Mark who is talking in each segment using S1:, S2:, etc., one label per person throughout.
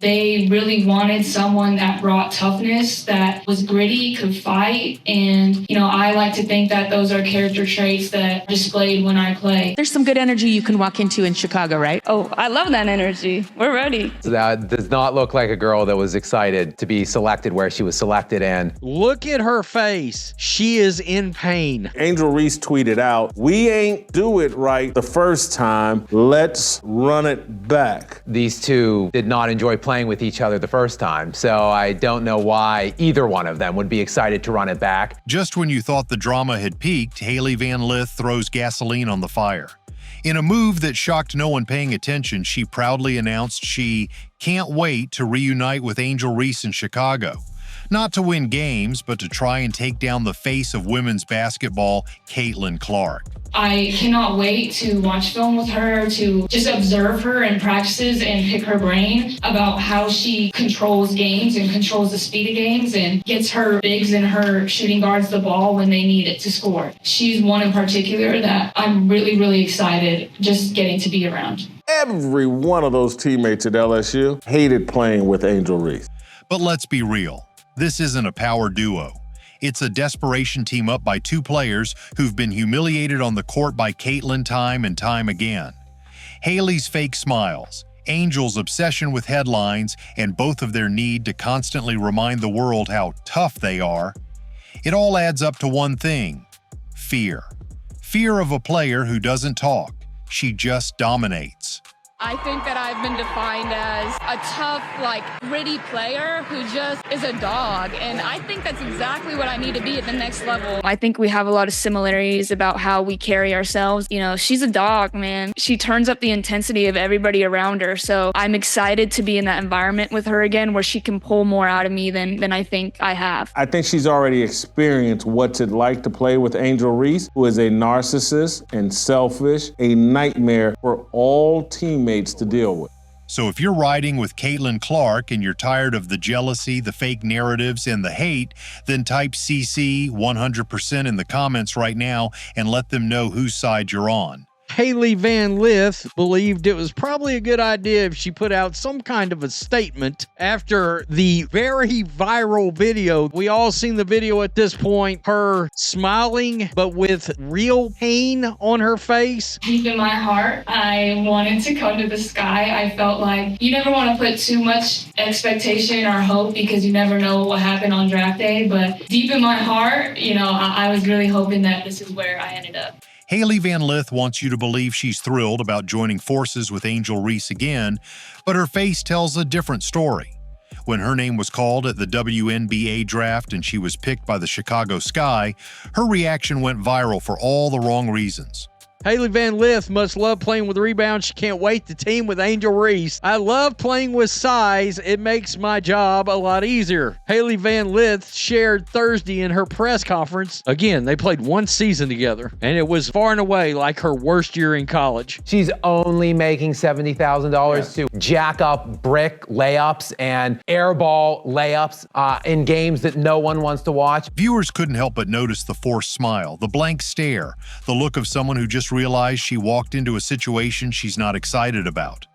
S1: They really wanted someone that brought toughness, that was gritty, could fight. And, I like to think that those are character traits that are displayed when I play.
S2: There's some good energy you can walk into in Chicago, right?
S3: Oh, I love that energy. We're ready.
S4: So that does not look like a girl that was excited to be selected where she was selected. And
S5: look at her face. She is in pain.
S6: Angel Reese tweeted out, "We ain't do it right the first time. Let's run it back."
S4: These two did not enjoy playing with each other the first time, so I don't know why either one of them would be excited to run it back.
S7: Just when you thought the drama had peaked, Hailey Van Lith throws gasoline on the fire. In a move that shocked no one paying attention, she proudly announced she can't wait to reunite with Angel Reese in Chicago. Not to win games, but to try and take down the face of women's basketball, Caitlin Clark.
S1: I cannot wait to watch film with her, to just observe her in practices and pick her brain about how she controls games and controls the speed of games and gets her bigs and her shooting guards the ball when they need it to score. She's one in particular that I'm really, really excited just getting to be around.
S6: Every one of those teammates at LSU hated playing with Angel Reese.
S7: But let's be real. This isn't a power duo. It's a desperation team up by two players who've been humiliated on the court by Caitlin time and time again. Hailey's fake smiles, Angel's obsession with headlines, and both of their need to constantly remind the world how tough they are. It all adds up to one thing: fear. Fear of a player who doesn't talk. She just dominates.
S3: I think that I've been defined as a tough, gritty player who just is a dog. And I think that's exactly what I need to be at the next level. I think we have a lot of similarities about how we carry ourselves. She's a dog, man. She turns up the intensity of everybody around her. So I'm excited to be in that environment with her again, where she can pull more out of me than I think I have.
S6: I think she's already experienced what's it like to play with Angel Reese, who is a narcissist and selfish, a nightmare for all teammates to deal with.
S7: So if you're riding with Caitlin Clark and you're tired of the jealousy, the fake narratives, and the hate, then type CC 100% in the comments right now and let them know whose side you're on.
S5: Hailey Van Lith believed it was probably a good idea if she put out some kind of a statement after the very viral video. We all seen the video at this point, her smiling but with real pain on her face.
S1: Deep in my heart, I wanted to come to the sky. I felt like you never want to put too much expectation or hope because you never know what happened on draft day. But deep in my heart, I was really hoping that this is where I ended up.
S7: Hailey Van Lith wants you to believe she's thrilled about joining forces with Angel Reese again, but her face tells a different story. When her name was called at the WNBA draft and she was picked by the Chicago Sky, her reaction went viral for all the wrong reasons.
S5: Hailey Van Lith must love playing with rebounds. She can't wait to team with Angel Reese. I love playing with size. It makes my job a lot easier. Hailey Van Lith shared Thursday in her press conference. Again, they played one season together, and it was far and away like her worst year in college.
S4: She's only making $70,000 to jack up brick layups and airball layups in games that no one wants to watch.
S7: Viewers couldn't help but notice the forced smile, the blank stare, the look of someone who just realized she walked into a situation she's not excited about.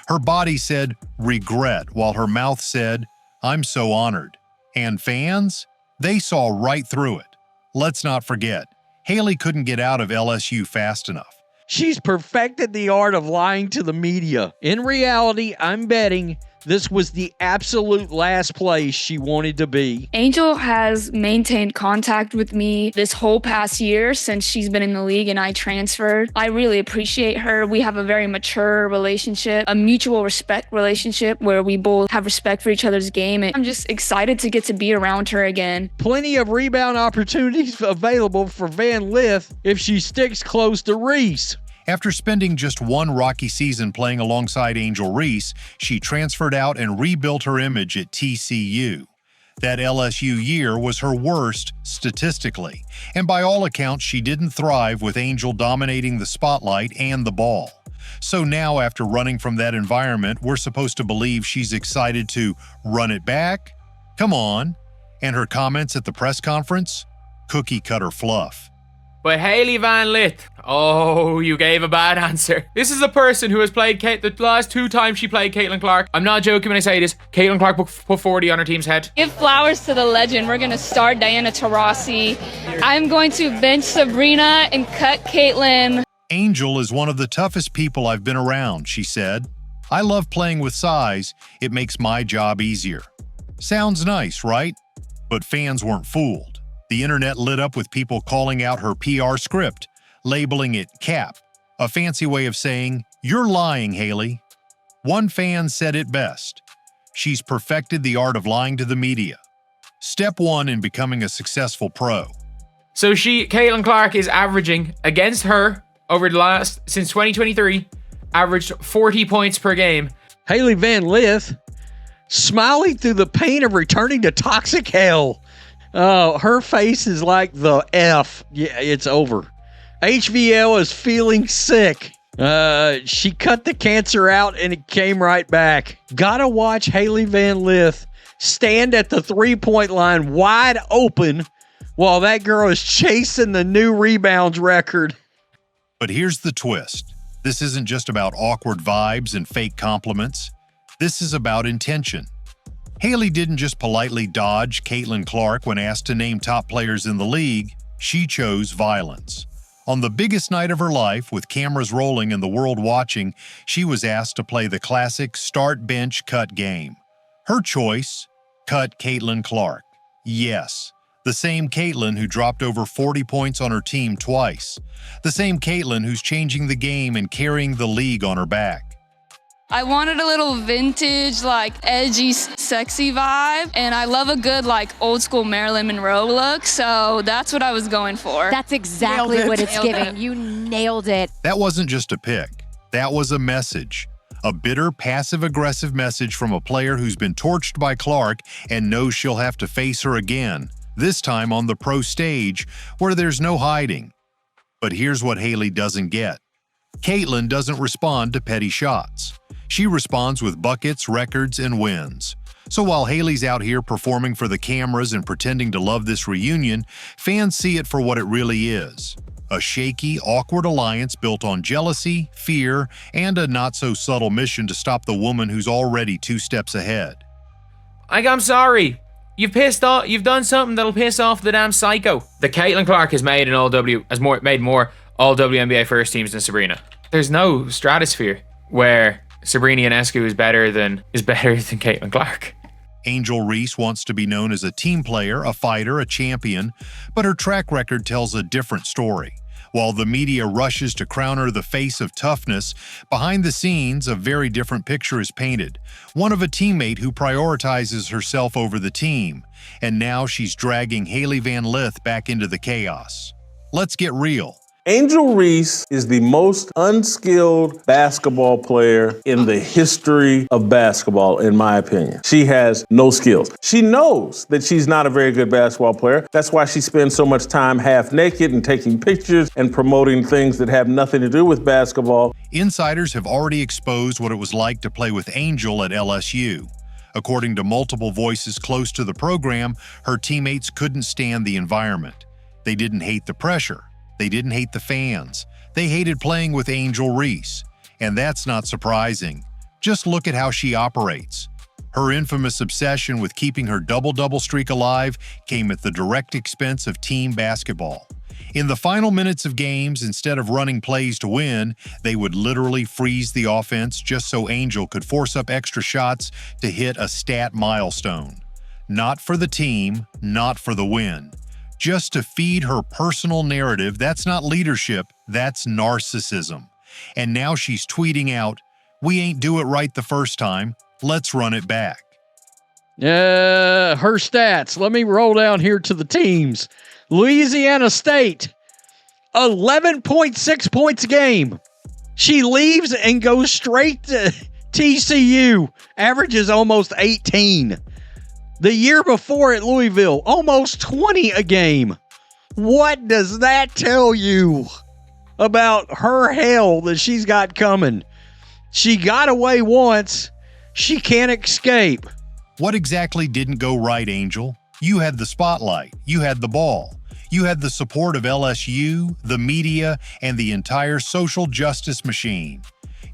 S7: Her body said regret, while her mouth said, "I'm so honored." And fans? They saw right through it. Let's not forget, Hailey couldn't get out of LSU fast enough.
S5: She's perfected the art of lying to the media. In reality, I'm betting this was the absolute last place she wanted to be.
S3: Angel has maintained contact with me this whole past year since she's been in the league and I transferred. I really appreciate her. We have a very mature relationship, a mutual respect relationship where we both have respect for each other's game. And I'm just excited to get to be around her again.
S5: Plenty of rebound opportunities available for Van Lith if she sticks close to Reese.
S7: After spending just one rocky season playing alongside Angel Reese, she transferred out and rebuilt her image at TCU. That LSU year was her worst statistically, and by all accounts, she didn't thrive with Angel dominating the spotlight and the ball. So now, after running from that environment, we're supposed to believe she's excited to run it back? Come on. And her comments at the press conference? Cookie cutter fluff.
S8: But Hailey Van Lith, oh, you gave a bad answer. This is a person who has played the last 2 times she played Caitlin Clark. I'm not joking when I say this. Caitlin Clark put 40 on her team's head.
S3: Give flowers to the legend. We're going to start Diana Taurasi. I'm going to bench Sabrina and cut Caitlin.
S7: Angel is one of the toughest people I've been around, she said. I love playing with size. It makes my job easier. Sounds nice, right? But fans weren't fooled. The internet lit up with people calling out her PR script, labeling it cap, a fancy way of saying, "You're lying, Hailey." One fan said it best. She's perfected the art of lying to the media. Step 1 in becoming a successful pro.
S8: So Caitlin Clark is averaging against her over the since 2023, averaged 40 points per game.
S5: Hailey Van Lith, smiling through the pain of returning to toxic hell. Oh, her face is like the F. Yeah, it's over. HVL is feeling sick. She cut the cancer out and it came right back. Gotta watch Hailey Van Lith stand at the 3-point line wide open while that girl is chasing the new rebounds record.
S7: But here's the twist. This isn't just about awkward vibes and fake compliments. This is about intention. Hailey didn't just politely dodge Caitlin Clark when asked to name top players in the league. She chose violence. On the biggest night of her life, with cameras rolling and the world watching, she was asked to play the classic start-bench-cut game. Her choice? Cut Caitlin Clark. Yes, the same Caitlin who dropped over 40 points on her team twice. The same Caitlin who's changing the game and carrying the league on her back.
S3: I wanted a little vintage, like edgy, sexy vibe. And I love a good, like old school Marilyn Monroe look. So that's what I was going for.
S9: That's exactly what it's giving. You nailed it.
S7: That wasn't just a pick. That was a message. A bitter, passive-aggressive message from a player who's been torched by Clark and knows she'll have to face her again, this time on the pro stage where there's no hiding. But here's what Hailey doesn't get. Caitlin doesn't respond to petty shots. She responds with buckets, records, and wins. So while Hailey's out here performing for the cameras and pretending to love this reunion, fans see it for what it really is. A shaky, awkward alliance built on jealousy, fear, and a not-so-subtle mission to stop the woman who's already 2 steps ahead.
S8: I'm sorry. You've done something that'll piss off the damn psycho. The Caitlin Clark has made more all WNBA first teams than Sabrina. There's no stratosphere where Sabrina Ionescu is better than Caitlin Clark.
S7: Angel Reese wants to be known as a team player, a fighter, a champion, but her track record tells a different story. While the media rushes to crown her the face of toughness, behind the scenes, a very different picture is painted. One of a teammate who prioritizes herself over the team. And now she's dragging Hailey Van Lith back into the chaos. Let's get real.
S6: Angel Reese is the most unskilled basketball player in the history of basketball, in my opinion. She has no skills. She knows that she's not a very good basketball player. That's why she spends so much time half naked and taking pictures and promoting things that have nothing to do with basketball.
S7: Insiders have already exposed what it was like to play with Angel at LSU. According to multiple voices close to the program, her teammates couldn't stand the environment. They didn't hate the pressure. They didn't hate the fans. They hated playing with Angel Reese. And that's not surprising. Just look at how she operates. Her infamous obsession with keeping her double-double streak alive came at the direct expense of team basketball. In the final minutes of games, instead of running plays to win, they would literally freeze the offense just so Angel could force up extra shots to hit a stat milestone. Not for the team, not for the win. Just to feed her personal narrative. That's not leadership, that's narcissism. And now she's tweeting out, "We ain't do it right the first time, let's run it back."
S5: Her stats. Let me roll down here to the teams. Louisiana State, 11.6 points a game. She leaves and goes straight to TCU, averages almost 18. The year before at Louisville, almost 20 a game. What does that tell you about her hell that she's got coming? She got away once. She can't escape.
S7: What exactly didn't go right, Angel? You had the spotlight. You had the ball. You had the support of LSU, the media, and the entire social justice machine.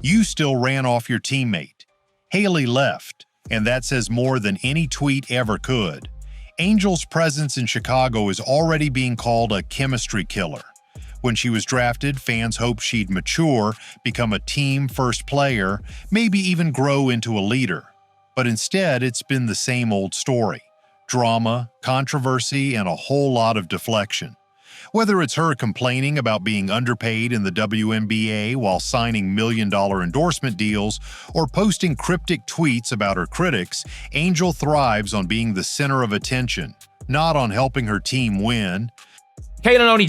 S7: You still ran off your teammate. Hailey left, and that says more than any tweet ever could. Angel's presence in Chicago is already being called a chemistry killer. When she was drafted, fans hoped she'd mature, become a team-first player, maybe even grow into a leader. But instead, it's been the same old story. Drama, controversy, and a whole lot of deflection. Whether it's her complaining about being underpaid in the WNBA while signing million-dollar endorsement deals, or posting cryptic tweets about her critics, Angel thrives on being the center of attention, not on helping her team win.
S8: Caitlin only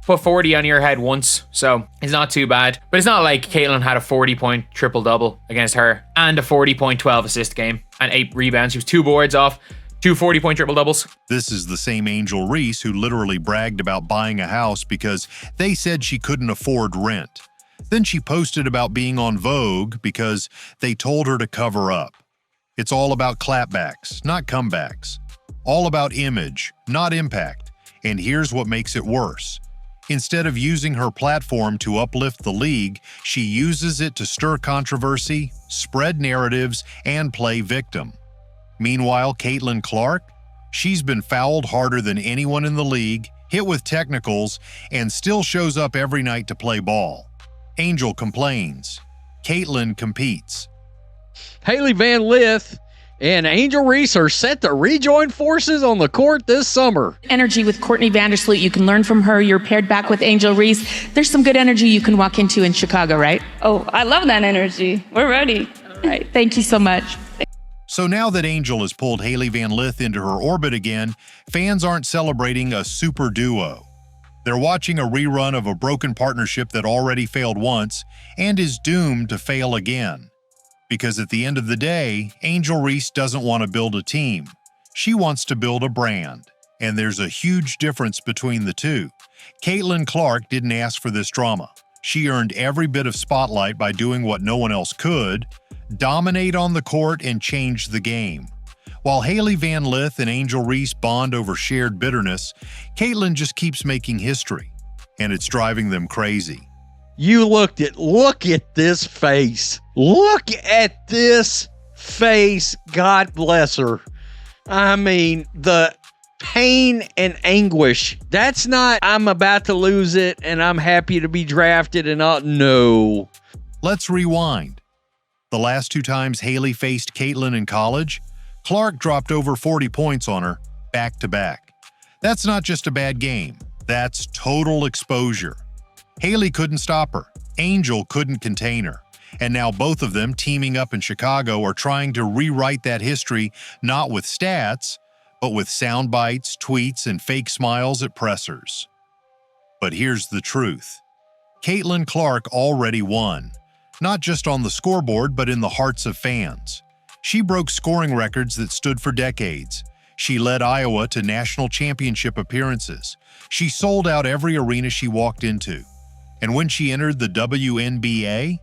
S8: put 40 on your head once, so it's not too bad. But it's not like Caitlin had a 40-point triple-double against her and a 40-point 12-assist game and 8 rebounds. She was 2 boards off. 2 40-point triple-doubles.
S7: This is the same Angel Reese who literally bragged about buying a house because they said she couldn't afford rent. Then she posted about being on Vogue because they told her to cover up. It's all about clapbacks, not comebacks. All about image, not impact. And here's what makes it worse. Instead of using her platform to uplift the league, she uses it to stir controversy, spread narratives, and play victim. Meanwhile, Caitlin Clark, she's been fouled harder than anyone in the league, hit with technicals, and still shows up every night to play ball. Angel complains. Caitlin competes.
S5: Hailey Van Lith and Angel Reese are set to rejoin forces on the court this summer.
S2: Energy with Courtney Vandersloot. You can learn from her. You're paired back with Angel Reese. There's some good energy you can walk into in Chicago, right?
S3: Oh, I love that energy. We're ready.
S2: All right. Thank you so much.
S7: So now that Angel has pulled Hailey Van Lith into her orbit again, fans aren't celebrating a super duo. They're watching a rerun of a broken partnership that already failed once and is doomed to fail again. Because at the end of the day, Angel Reese doesn't want to build a team. She wants to build a brand. And there's a huge difference between the two. Caitlin Clark didn't ask for this drama. She earned every bit of spotlight by doing what no one else could, dominate on the court and change the game. While Hailey Van Lith and Angel Reese bond over shared bitterness, Caitlin just keeps making history, and it's driving them crazy.
S5: Look at this face. Look at this face. God bless her. I mean, the pain and anguish. That's not, I'm about to lose it and I'm happy to be drafted and all. No.
S7: Let's rewind. The last 2 times Hailey faced Caitlin in college, Clark dropped over 40 points on her back to back. That's not just a bad game. That's total exposure. Hailey couldn't stop her. Angel couldn't contain her. And now both of them, teaming up in Chicago, are trying to rewrite that history not with stats, but with sound bites, tweets, and fake smiles at pressers. But here's the truth. Caitlin Clark already won, not just on the scoreboard, but in the hearts of fans. She broke scoring records that stood for decades. She led Iowa to national championship appearances. She sold out every arena she walked into. And when she entered the WNBA,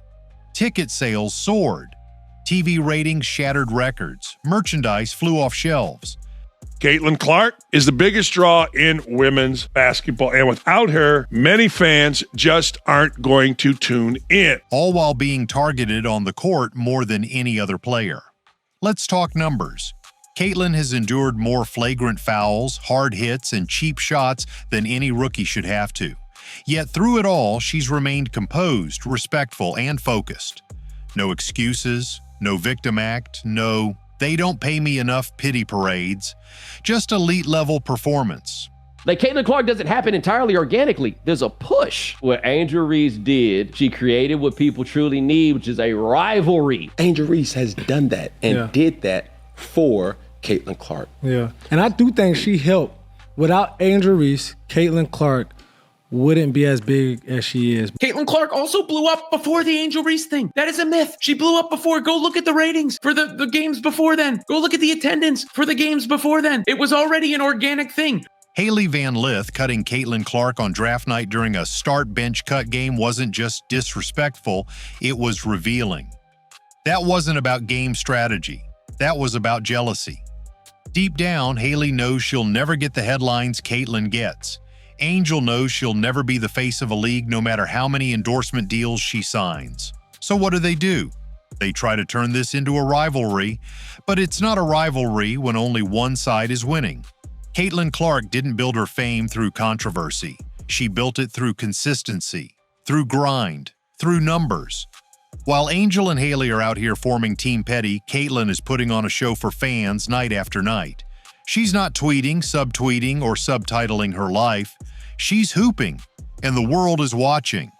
S7: ticket sales soared. TV ratings shattered records. Merchandise flew off shelves.
S10: Caitlin Clark is the biggest draw in women's basketball, and without her, many fans just aren't going to tune in.
S7: All while being targeted on the court more than any other player. Let's talk numbers. Caitlin has endured more flagrant fouls, hard hits, and cheap shots than any rookie should have to. Yet through it all, she's remained composed, respectful, and focused. No excuses, no victim act, no "they don't pay me enough" pity parades. Just elite-level performance.
S11: Like, Caitlin Clark doesn't happen entirely organically. There's a push. What Angel Reese did, she created what people truly need, which is a rivalry.
S12: Angel Reese has done that and did that for Caitlin Clark.
S13: Yeah, and I do think she helped. Without Angel Reese, Caitlin Clark wouldn't be as big as she is.
S14: Caitlin Clark also blew up before the Angel Reese thing. That is a myth. She blew up before. Go look at the ratings for the games before then. Go look at the attendance for the games before then. It was already an organic thing.
S7: Hailey Van Lith cutting Caitlin Clark on draft night during a start bench cut game wasn't just disrespectful, it was revealing. That wasn't about game strategy. That was about jealousy. Deep down, Hailey knows she'll never get the headlines Caitlin gets. Angel knows she'll never be the face of a league no matter how many endorsement deals she signs. So what do? They try to turn this into a rivalry, but it's not a rivalry when only one side is winning. Caitlin Clark didn't build her fame through controversy. She built it through consistency, through grind, through numbers. While Angel and Hailey are out here forming Team Petty, Caitlin is putting on a show for fans night after night. She's not tweeting, subtweeting, or subtitling her life. She's hooping, and the world is watching.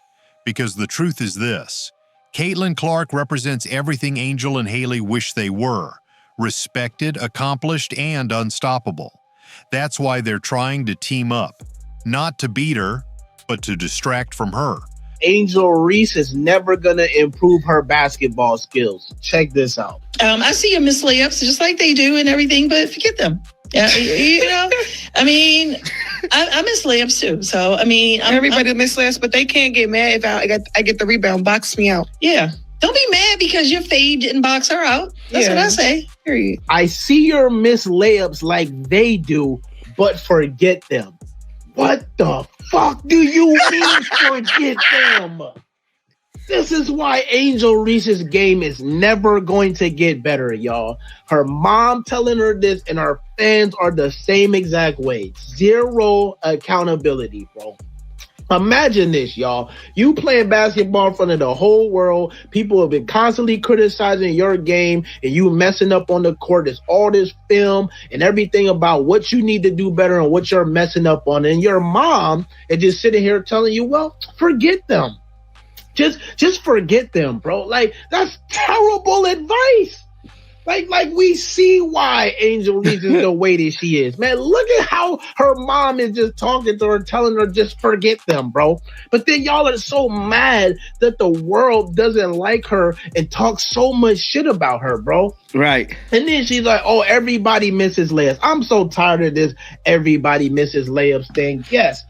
S7: Because the truth is this: Caitlin Clark represents everything Angel and Hailey wish they were: respected, accomplished, and unstoppable. That's why they're trying to team up. Not to beat her, but to distract from her.
S15: Angel Reese is never going to improve her basketball skills. Check this out.
S16: I see you miss layups just like they do and everything, but forget them. You know, I mean, I miss layups too. So, I mean,
S17: everybody miss layups, but they can't get mad if I get the rebound, box me out.
S16: Yeah. Don't be mad because your fade didn't box her out. That's what I say. Period.
S15: I see your miss layups like they do, but forget them. What the fuck do you mean forget them? This is why Angel Reese's game is never going to get better, y'all. Her mom telling her this and her fans are the same exact way. Zero accountability, bro. Imagine this, y'all. You playing basketball in front of the whole world. People have been constantly criticizing your game and you messing up on the court. There's all this film and everything about what you need to do better and what you're messing up on. And your mom is just sitting here telling you, well, forget them. Just forget them, bro. Like, that's terrible advice. Like we see why Angel Reese is the way that she is. Man, look at how her mom is just talking to her, telling her just forget them, bro. But then y'all are so mad that the world doesn't like her and talk so much shit about her, bro.
S17: Right.
S15: And then she's like, oh, everybody misses layups. I'm so tired of this everybody misses layups thing. Yes.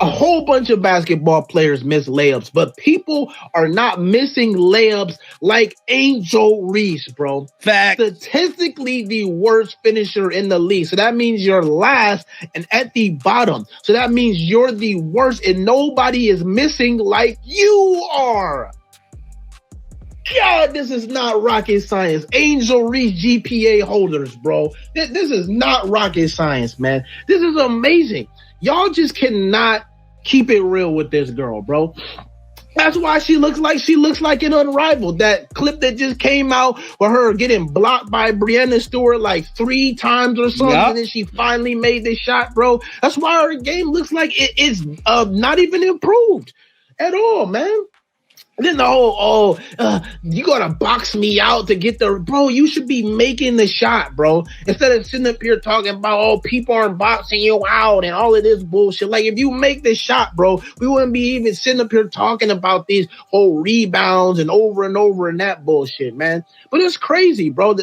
S15: A whole bunch of basketball players miss layups, but people are not missing layups like Angel Reese, bro.
S17: Fact.
S15: Statistically the worst finisher in the league. So that means you're last and at the bottom. So that means you're the worst and nobody is missing like you are. God, this is not rocket science. Angel Reese GPA holders, bro. This is not rocket science, man. This is amazing. Y'all just cannot keep it real with this girl, bro. That's why she looks like an unrivaled. That clip that just came out with her getting blocked by Breanna Stewart like 3 times or something, and then she finally made the shot, bro. That's why her game looks like it is not even improved at all, man. And then the whole, you gotta box me out to get the, bro, you should be making the shot, bro. Instead of sitting up here talking about, oh, people aren't boxing you out and all of this bullshit. Like, if you make the shot, bro, we wouldn't be even sitting up here talking about these whole rebounds and over and that bullshit, man. But it's crazy, bro.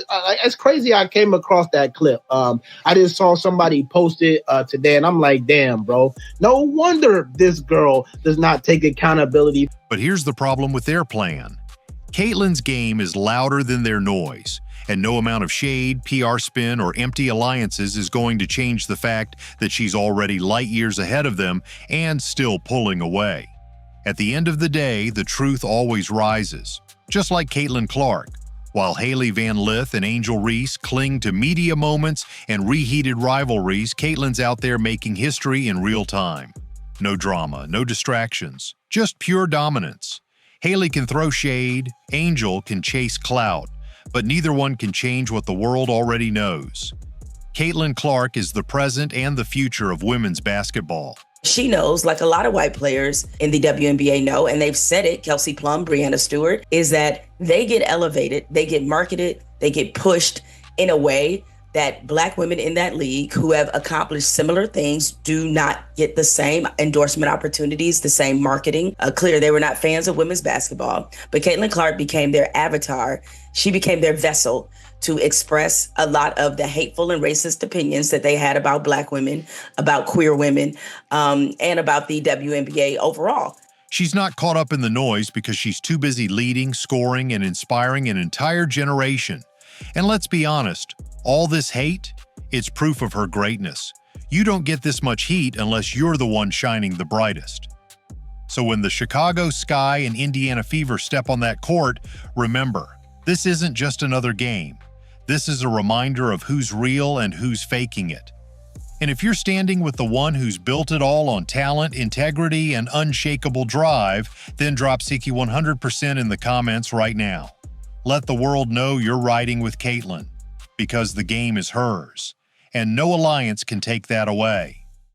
S15: It's crazy I came across that clip. I just saw somebody post it today and I'm like, damn, bro. No wonder this girl does not take accountability.
S7: But here's the problem with their plan. Caitlin's game is louder than their noise, and no amount of shade, PR spin, or empty alliances is going to change the fact that she's already light years ahead of them and still pulling away. At the end of the day, the truth always rises, just like Caitlin Clark. While Hailey Van Lith and Angel Reese cling to media moments and reheated rivalries, Caitlin's out there making history in real time. No drama, no distractions, just pure dominance. Hailey can throw shade, Angel can chase clout, but neither one can change what the world already knows. Caitlin Clark is the present and the future of women's basketball.
S18: She knows, like a lot of white players in the WNBA know, and they've said it, Kelsey Plum, Breanna Stewart, is that they get elevated, they get marketed, they get pushed in a way that Black women in that league who have accomplished similar things do not get the same endorsement opportunities, the same marketing. Clear, they were not fans of women's basketball, but Caitlin Clark became their avatar. She became their vessel to express a lot of the hateful and racist opinions that they had about Black women, about queer women, and about the WNBA overall.
S7: She's not caught up in the noise because she's too busy leading, scoring, and inspiring an entire generation. And let's be honest, all this hate, it's proof of her greatness. You don't get this much heat unless you're the one shining the brightest. So when the Chicago Sky and Indiana Fever step on that court, remember, this isn't just another game. This is a reminder of who's real and who's faking it. And if you're standing with the one who's built it all on talent, integrity, and unshakable drive, then drop Siki 100% in the comments right now. Let the world know you're riding with Caitlin, because the game is hers, and no alliance can take that away.